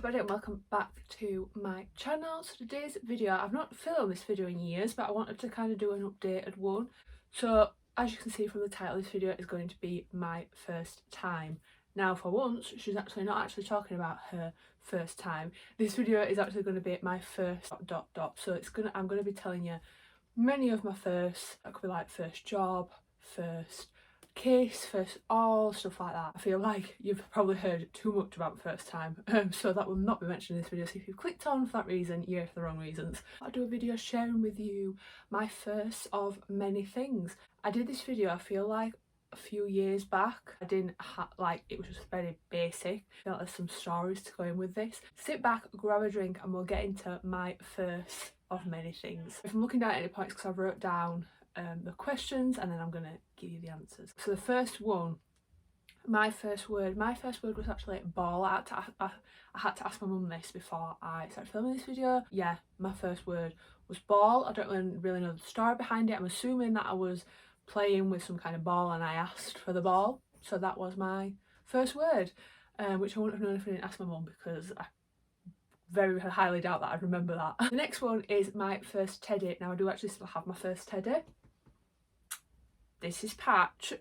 everybody and welcome back to my channel. So today's video, I've not filmed this video in years, but I wanted to kind of do an updated one. So as you can see from the title, this video is going to be my first time. Now for once, she's actually not actually talking about her first time. This video is actually going to be my first ... So I'm going to be telling you many of my firsts. That could be like first job, first kiss, first all, stuff like that. I feel like you've probably heard too much about my first time, so that will not be mentioned in this video. So if you've clicked on for that reason, you're here for the wrong reasons. I'll do a video sharing with you my first of many things. I did this video, I feel like, a few years back. I didn't it was just very basic. I felt there's some stories to go in with this. Sit back, grab a drink, and we'll get into my first of many things. If I'm looking down at any points, because I wrote down the questions and then I'm gonna give you the answers. So the first one, my first word was actually ball. I had to ask my mum this before I started filming this video. Yeah, my first word was ball. I don't really know the story behind it. I'm assuming that I was playing with some kind of ball and I asked for the ball, so that was my first word, which I wouldn't have known if I didn't ask my mum, because I very highly doubt that I'd remember that. The next one is my first teddy. Now I do actually still have my first teddy. This is Patch.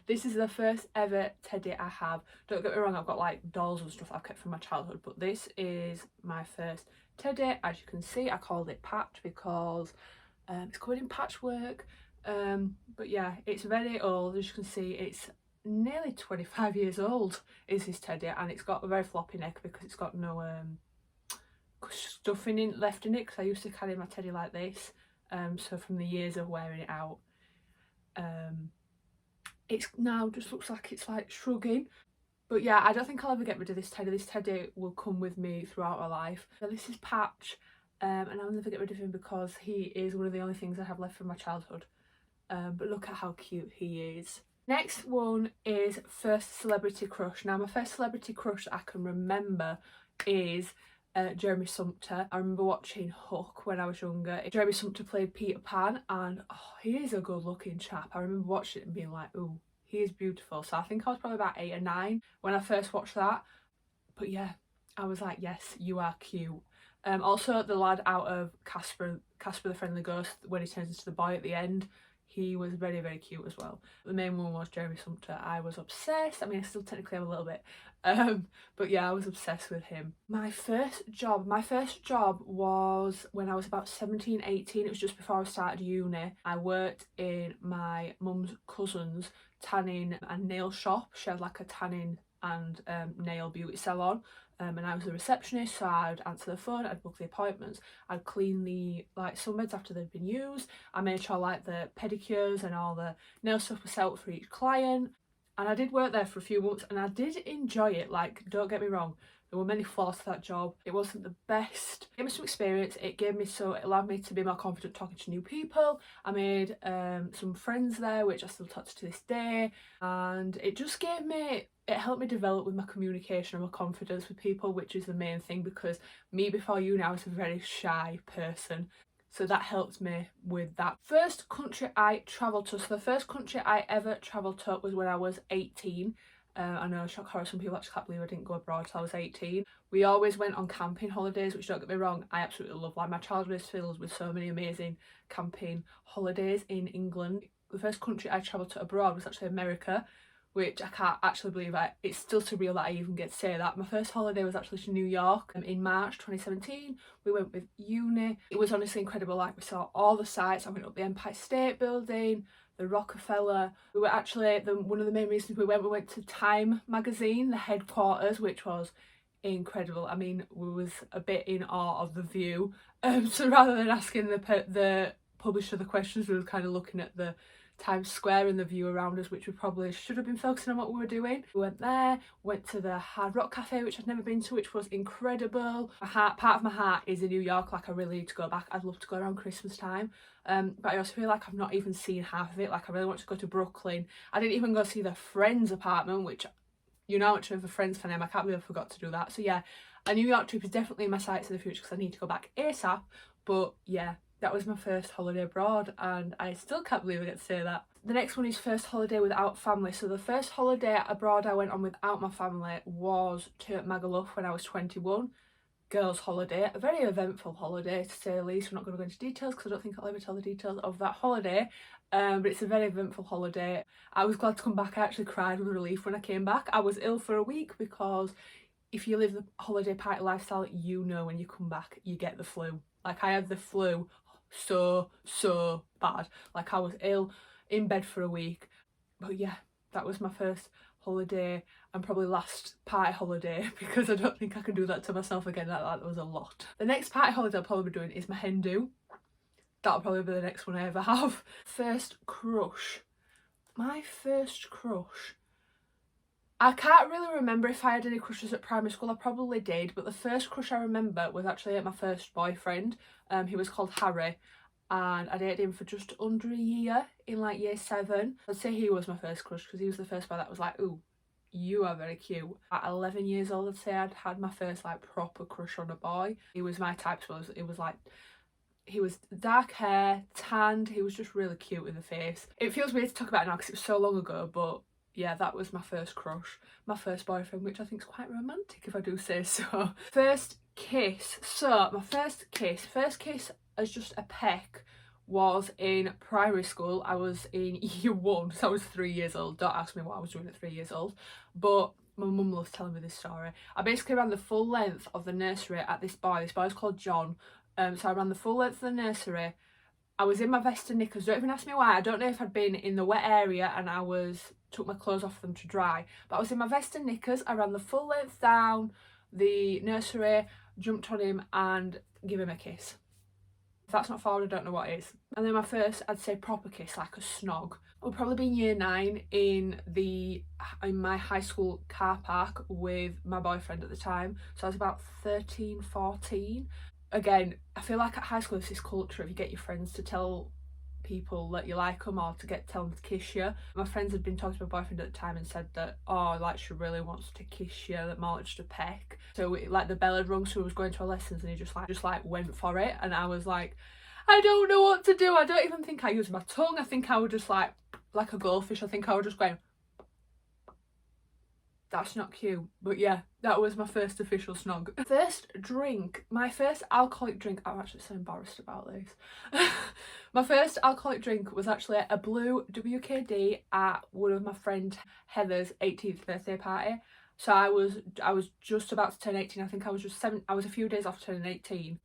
This is the first ever teddy I have. Don't get me wrong, I've got like dolls and stuff I've kept from my childhood, but this is my first teddy. As you can see, I called it Patch because it's covered in patchwork. But yeah, it's very old. As you can see, it's nearly 25 years old is this teddy, and it's got a very floppy neck because it's got no stuffing left in it, because I used to carry my teddy like this. So from the years of wearing it out, it's now just looks like it's like shrugging. But yeah, I don't think I'll ever get rid of this teddy. This teddy will come with me throughout my life. So this is Patch, and I'll never get rid of him because he is one of the only things I have left from my childhood. But look at how cute he is. Next one is first celebrity crush. Now my first celebrity crush I can remember is Jeremy Sumpter. I remember watching Hook when I was younger. Jeremy Sumpter played Peter Pan, and oh, he is a good looking chap. I remember watching it and being like, oh, he is beautiful. So I think I was probably about 8 or 9 when I first watched that. But yeah, I was like, yes, you are cute. Also the lad out of Casper the Friendly Ghost, when he turns into the boy at the end, he was very, very cute as well. The main one was Jeremy Sumpter. I was obsessed. I mean, I still technically am a little bit. But yeah, I was obsessed with him. My first job was when I was about 17, 18. It was just before I started uni. I worked in my mum's cousin's tanning and nail shop. She had like a tanning and nail beauty salon. And I was the receptionist, so I'd answer the phone, I'd book the appointments, I'd clean the sunbeds after they'd been used. I made sure like the pedicures and all the nail stuff was set up for each client. And I did work there for a few months and I did enjoy it. Like, don't get me wrong, there were many flaws to that job. It wasn't the best. It gave me some experience. It allowed me to be more confident talking to new people. I made some friends there, which I still talk to this day. And it just it helped me develop with my communication and my confidence with people, which is the main thing, because me before uni, I was a very shy person. So that helped me with that. First country I travelled to. So the first country I ever travelled to was when I was 18. I know, shock horror, some people actually can't believe I didn't go abroad till I was 18. We always went on camping holidays, which, don't get me wrong, I absolutely love. Like, my childhood is filled with so many amazing camping holidays in England. The first country I travelled to abroad was actually America, which I can't actually believe it's still surreal that I even get to say that. My first holiday was actually to New York in March 2017. We went with uni. It was honestly incredible. Like, we saw all the sights. I went up the Empire State Building, the Rockefeller. We were actually, one of the main reasons we went to Time magazine, the headquarters, which was incredible. I mean, we was a bit in awe of the view. So rather than asking the publisher the questions, we were kind of looking at the Times Square and the view around us, which we probably should have been focusing on what we were doing. We went there, went to the Hard Rock Cafe, which I'd never been to, which was incredible. Part of my heart is in New York. Like, I really need to go back. I'd love to go around Christmas time. But I also feel like I've not even seen half of it. Like, I really want to go to Brooklyn. I didn't even go see the Friends apartment, which, you know how much of a Friends fan I am. I can't believe I forgot to do that. So yeah, a New York trip is definitely in my sights in the future because I need to go back ASAP. But yeah, That was my first holiday abroad, and I still can't believe I get to say that. The next one is first holiday without family. So the first holiday abroad I went on without my family was to Magaluf when I was 21. Girls' holiday, a very eventful holiday to say the least. We're not going to go into details because I don't think I'll ever tell the details of that holiday, but it's a very eventful holiday. I was glad to come back. I actually cried with relief when I came back. I was ill for a week because if you live the holiday party lifestyle, you know when you come back you get the flu. Like, I had the flu so bad. Like, I was ill in bed for a week. But yeah, that was my first holiday and probably last party holiday, because I don't think I can do that to myself again. That was a lot. The next party holiday I'll probably be doing is my hen do. That'll probably be the next one I ever have. First crush. My first crush. I can't really remember if I had any crushes at primary school. I probably did, but the first crush I remember was actually at my first boyfriend. He was called Harry, and I dated him for just under a year, in like year 7. I'd say he was my first crush because he was the first boy that was like, ooh, you are very cute. At 11 years old, I'd say I'd had my first like proper crush on a boy. He was my type, so it was like, he was dark hair, tanned, he was just really cute in the face. It feels weird to talk about it now because it was so long ago, but yeah, that was my first crush, my first boyfriend, which I think is quite romantic if I do say so. First kiss. So my first kiss as just a peck was in primary school. I was in year 1, so I was 3 years old. Don't ask me what I was doing at 3 years old, but my mum loves telling me this story. I basically ran the full length of the nursery at this boy. This boy's called John. So I ran the full length of the nursery. I was in my vest and knickers. Don't even ask me why. I don't know if I'd been in the wet area and I took my clothes off them to dry, but I was in my vest and knickers. I ran the full length down the nursery, jumped on him and gave him a kiss. If that's not forward, I don't know what is. And then my first, I'd say, proper kiss, like a snog, would probably be in year 9 in my high school car park with my boyfriend at the time. So I was about 13, 14. Again, I feel like at high school there's this culture of you get your friends to tell people that you like them or to tell them to kiss you. My friends had been talking to my boyfriend at the time and said that, oh, like, she really wants to kiss you, that more just a peck. So like the bell had rung, so he was going to our lessons and he just went for it, and I was like, I don't know what to do. I don't even think I used my tongue. I think I was just like a goldfish. I think I was just going, that's not cute. But yeah, that was my first official snog. First drink. My first alcoholic drink. I'm actually so embarrassed about this. My first alcoholic drink was actually a blue WKD at one of my friend Heather's 18th birthday party. So I was just about to turn 18. I think I was just 7. I was a few days off turning 18.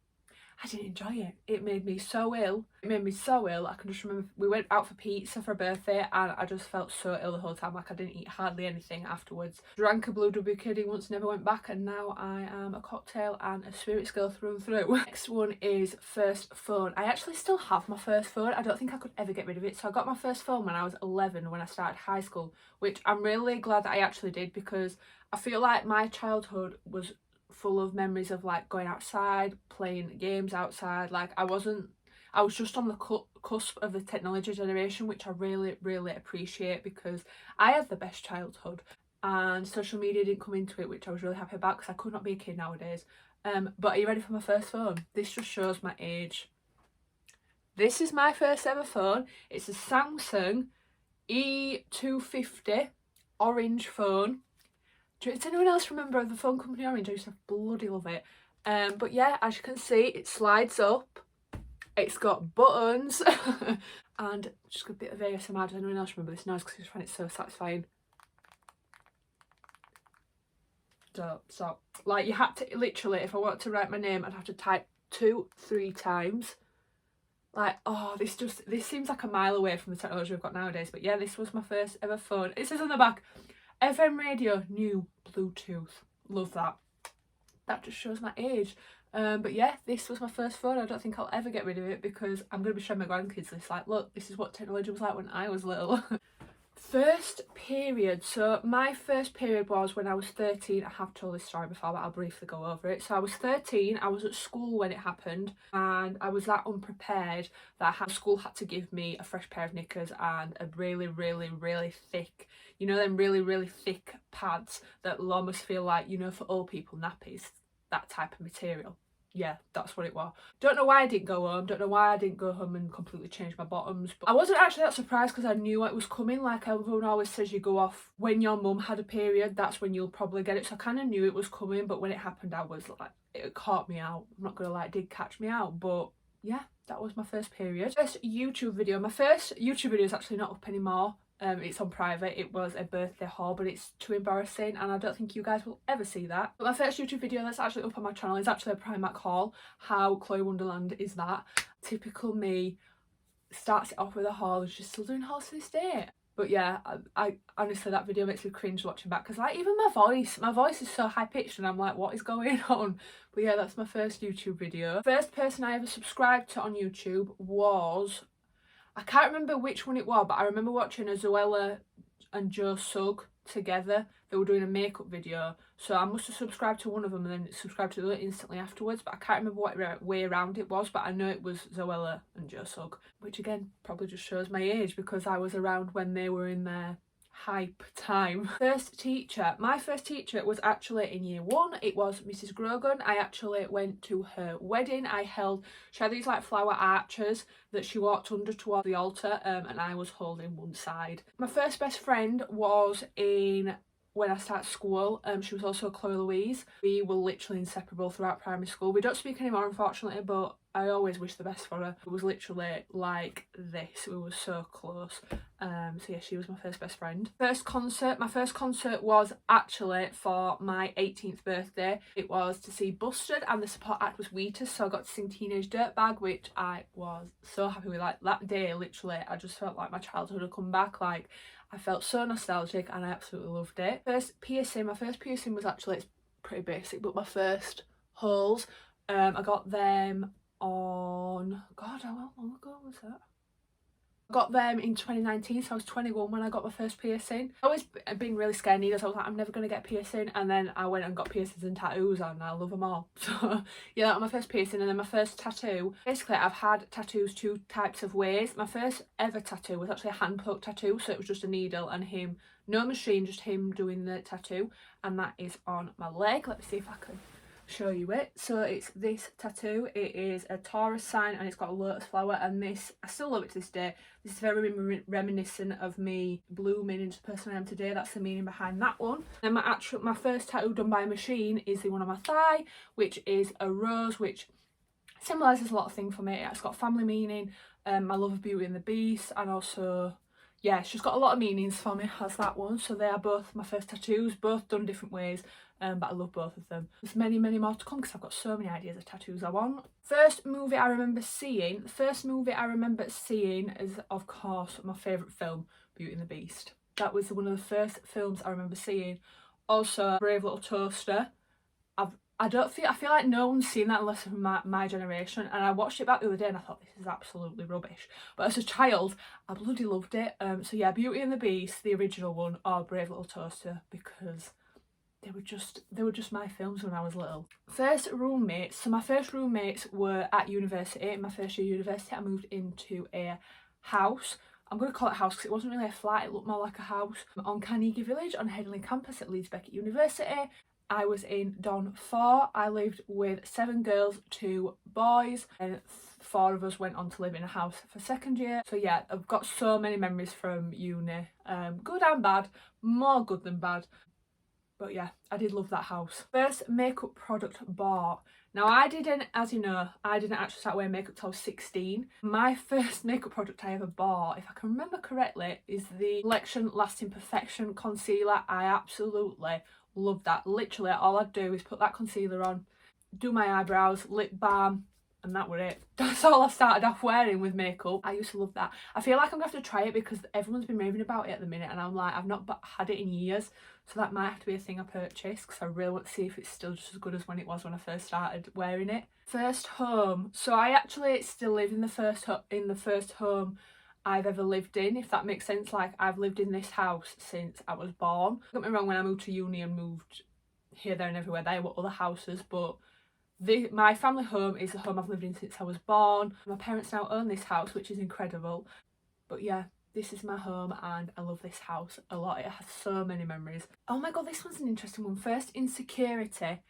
I didn't enjoy it. It made me so ill. I can just remember we went out for pizza for a birthday and I just felt so ill the whole time. Like, I didn't eat hardly anything afterwards. Drank a blue WKD once, never went back, and now I am a cocktail and a spirits girl through and through. Next one is first phone. I actually still have my first phone. I don't think I could ever get rid of it. So I got my first phone when I was 11, when I started high school, which I'm really glad that I actually did, because I feel like my childhood was full of memories of like going outside, playing games outside. Like, I was just on the cusp of the technology generation, which I really appreciate, because I had the best childhood and social media didn't come into it, which I was really happy about because I could not be a kid nowadays. But are you ready for my first phone? This just shows my age. This is my first ever phone. It's a Samsung E250 orange phone. Does anyone else remember the phone company Orange? I used to bloody love it. But yeah, as you can see, it slides up. It's got buttons. And just a bit of ASMR. Does anyone else remember this noise? Because I just find it so satisfying. So, like, you had to, literally, if I wanted to write my name, I'd have to type 2-3 times. Like, oh, this seems like a mile away from the technology we've got nowadays. But yeah, this was my first ever phone. It says on the back, FM radio, new, Bluetooth. Love that. That just shows my age. But yeah, this was my first phone. I don't think I'll ever get rid of it because I'm going to be showing my grandkids this. Like, look, this is what technology was like when I was little. First period. So my first period was when I was 13. I have told this story before, but I'll briefly go over it. So I was 13. I was at school when it happened, and I was that unprepared that school had to give me a fresh pair of knickers and a really thick, you know, them really thick pads that will almost feel like, you know, for old people nappies, that type of material. yeah, that's what it was. Don't know why I didn't go home. Don't know why I didn't go home and completely change my bottoms. But I wasn't actually that surprised because I knew it was coming. Like everyone always says, you go off when your mum had a period. That's when you'll probably get it. So I kind of knew it was coming. But when it happened, I was like, it caught me out. I'm not gonna lie, it did catch me out. But yeah, that was my first period. First YouTube video. My first YouTube video is actually not up anymore. It's on private. It was a birthday haul, but it's too embarrassing and I don't think you guys will ever see that. But my first YouTube video that's actually up on my channel is actually a Primark haul. How Chloe Wonderland is that? Typical me, starts it off with a haul and she's still doing hauls to this day. But yeah, I honestly, that video makes me cringe watching back because like even my voice is so high pitched and I'm like, what is going on? But yeah, that's my first YouTube video. First person I ever subscribed to on YouTube was, I can't remember which one it was, but I remember watching a Zoella and Joe Sugg together. They were doing a makeup video, so I must have subscribed to one of them and then subscribed to the other instantly afterwards, but I can't remember what way around it was, but I know it was Zoella and Joe Sugg, which again probably just shows my age because I was around when they were in their hype time. First teacher. My first teacher was actually in year 1. It was Mrs. Grogan. I actually went to her wedding. She had these like flower arches that she walked under toward the altar, and I was holding one side. My first best friend was when I started school. She was also Chloe Louise. We were literally inseparable throughout primary school. We don't speak anymore, unfortunately, but I always wish the best for her. It was literally like this. We were so close. So yeah, she was my first best friend. First concert. My first concert was actually for my 18th birthday. It was to see Busted and the support act was Wheatus, so I got to sing Teenage Dirtbag, which I was so happy with. Like that day, literally, I just felt like my childhood had come back. Like I felt so nostalgic and I absolutely loved it. First piercing. My first piercing was actually, it's pretty basic, but my first holes. I got them on, God, how long ago was that? I got them in 2019, so I was 21 when I got my first piercing. I always been really scared needles. I was like, I'm never going to get a piercing, and then I went and got piercings and tattoos and I love them all. So yeah, that was my first piercing. And then my first tattoo. Basically, I've had tattoos 2 types of ways. My first ever tattoo was actually a hand poke tattoo, so it was just a needle and him, no machine, just him doing the tattoo, and that is on my leg. Let me see if I can show you it. So it's this tattoo. It is a Taurus sign and it's got a lotus flower, and this, I still love it to this day. This is very reminiscent of me blooming into the person I am today. That's the meaning behind that one. And my first tattoo done by a machine is the one on my thigh, which is a rose, which symbolises a lot of things for me. It's got family meaning, my love of Beauty and the Beast, and also, yeah, she's got a lot of meanings for me, has that one. So they are both my first tattoos, both done different ways, but I love both of them. There's many more to come because I've got so many ideas of tattoos I want. First movie I remember seeing, is, of course, my favourite film, Beauty and the Beast. That was one of the first films I remember seeing. Also, Brave Little Toaster. I feel like no one's seen that unless from my generation, and I watched it back the other day and I thought this is absolutely rubbish, but as a child I bloody loved it. So yeah, Beauty and the Beast, the original one, or Brave Little Toaster, because they were just my films when I was little. First roommates. So my first roommates were at university. In my first year of university, I moved into a house. I'm going to call it a house because it wasn't really a flat, it looked more like a house, on Carnegie Village on Headingley campus at Leeds Beckett University. I was in Don 4. I lived with 7 girls, 2 boys, and 4 of us went on to live in a house for second year. So yeah, I've got so many memories from uni, good and bad, more good than bad. But yeah, I did love that house. First makeup product bought. Now I didn't, as you know, I didn't actually start wearing makeup till I was 16. My first makeup product I ever bought, if I can remember correctly, is the Collection Lasting Perfection Concealer. I absolutely love that. Literally all I'd do is put that concealer on, do my eyebrows, lip balm, and that were it. That's all I started off wearing with makeup. I used to love that. I feel like I'm gonna have to try it because everyone's been raving about it at the minute and I'm like, I've not had it in years, so that might have to be a thing I purchase because I really want to see if it's still just as good as when it was when I first started wearing it. First home. So I actually still live in the first home I've ever lived in, if that makes sense. Like, I've lived in this house since I was born. Don't get me wrong, when I moved to uni and moved here, there and everywhere, there were other houses, but my family home is the home I've lived in since I was born. My parents now own this house, which is incredible. But yeah, this is my home and I love this house a lot. It has so many memories. Oh my god, this one's an interesting one. First, Insecurity.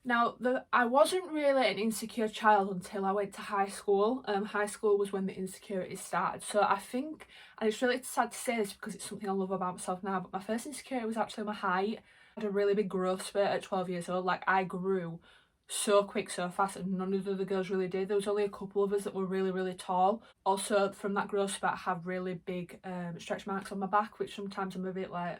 Now, I wasn't really an insecure child until I went to high school. High school was when the insecurity started. So I think, and it's really sad to say this because it's something I love about myself now, but my first insecurity was actually my height. I had a really big growth spurt at 12 years old. Like, I grew so quick, so fast, and none of the other girls really did. There was only a couple of us that were really, really tall. Also, from that growth spurt, I have really big stretch marks on my back, which sometimes I'm a bit like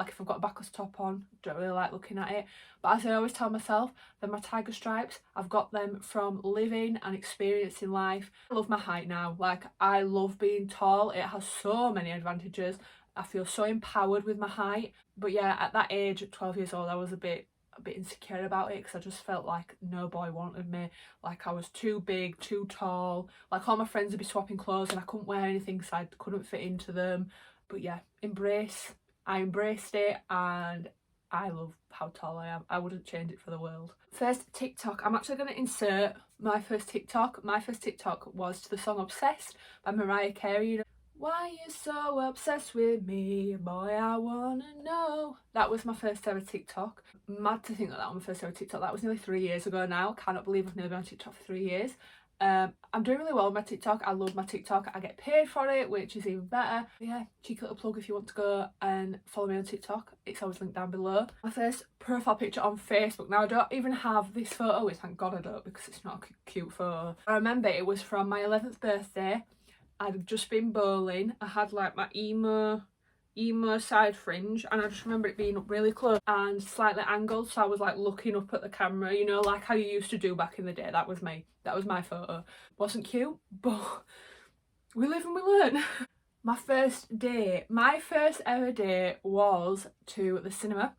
if I've got a backless top on, don't really like looking at it. But as I always tell myself, they're my tiger stripes. I've got them from living and experiencing life. I love my height now. Like, I love being tall. It has so many advantages. I feel so empowered with my height. But yeah, at that age, at 12 years old, I was a bit insecure about it because I just felt like no boy wanted me. Like, I was too big, too tall. Like, all my friends would be swapping clothes and I couldn't wear anything because I couldn't fit into them. But yeah, I embraced it and I love how tall I am. I wouldn't change it for the world. First TikTok, I'm actually going to insert my first TikTok. My first TikTok was to the song Obsessed by Mariah Carey. Why you so obsessed with me, boy, I wanna know. That was my first ever TikTok. Mad to think that was my first ever TikTok. That was nearly 3 years ago now. Cannot believe I've nearly been on TikTok for 3 years. I'm doing really well with my TikTok. I love my TikTok. I get paid for it, which is even better. Yeah, cheeky little plug if you want to go and follow me on TikTok. It's always linked down below. My first profile picture on Facebook. Now, I don't even have this photo, which thank God I don't because it's not a cute photo. I remember it was from my 11th birthday. I'd just been bowling. I had like my emo side fringe, and I just remember it being up really close and slightly angled, so I was like looking up at the camera, you know, like how you used to do back in the day. That was me. That was my photo. Wasn't cute, but we live and we learn. My first ever date was to the cinema.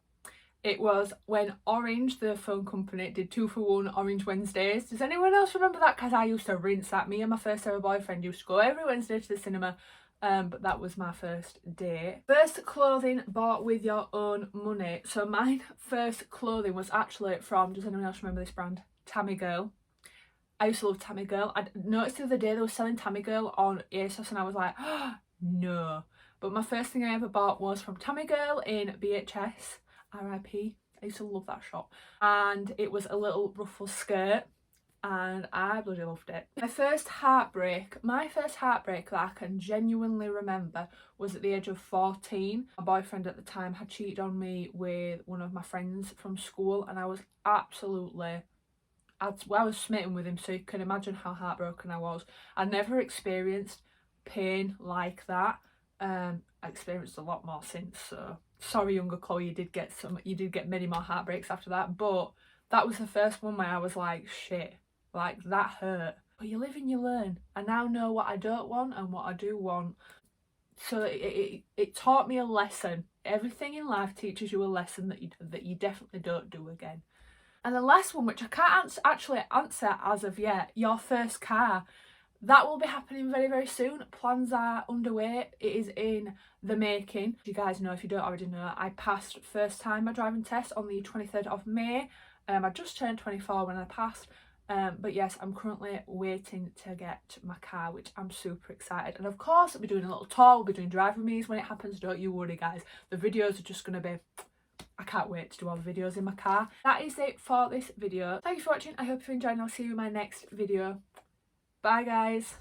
It was when Orange, the phone company, did 2-for-1 Orange Wednesdays. Does anyone else remember that? Because I used to rinse that. Me and my first ever boyfriend used to go every Wednesday to the cinema. But that was my first date. First clothing bought with your own money. So my first clothing was actually from, does anyone else remember this brand? Tammy Girl. I used to love Tammy Girl. I noticed the other day they were selling Tammy Girl on ASOS and I was like, oh, no. But my first thing I ever bought was from Tammy Girl in BHS. RIP. I used to love that shop. And it was a little ruffle skirt and I bloody loved it. My first heartbreak that I can genuinely remember was at the age of 14. My boyfriend at the time had cheated on me with one of my friends from school and I was absolutely, I was smitten with him, so you can imagine how heartbroken I was. I never experienced pain like that. I experienced a lot more since, so sorry younger Chloe, you did get many more heartbreaks after that, but that was the first one where I was like, shit, like that hurt. But you live and you learn. I now know what I don't want and what I do want. So it taught me a lesson. Everything in life teaches you a lesson that you definitely don't do again. And the last one, which I can't actually answer as of yet, your first car. That will be happening very, very soon. Plans are underway. It is in the making. You guys know, if you don't already know, I passed first time my driving test on the 23rd of May. I just turned 24 when I passed. But yes, I'm currently waiting to get my car, which I'm super excited. And of course, I'll be doing a little tour. We'll be doing drive with me's when it happens. Don't you worry, guys. The videos are just going to be... I can't wait to do all the videos in my car. That is it for this video. Thank you for watching. I hope you enjoyed and I'll see you in my next video. Bye guys.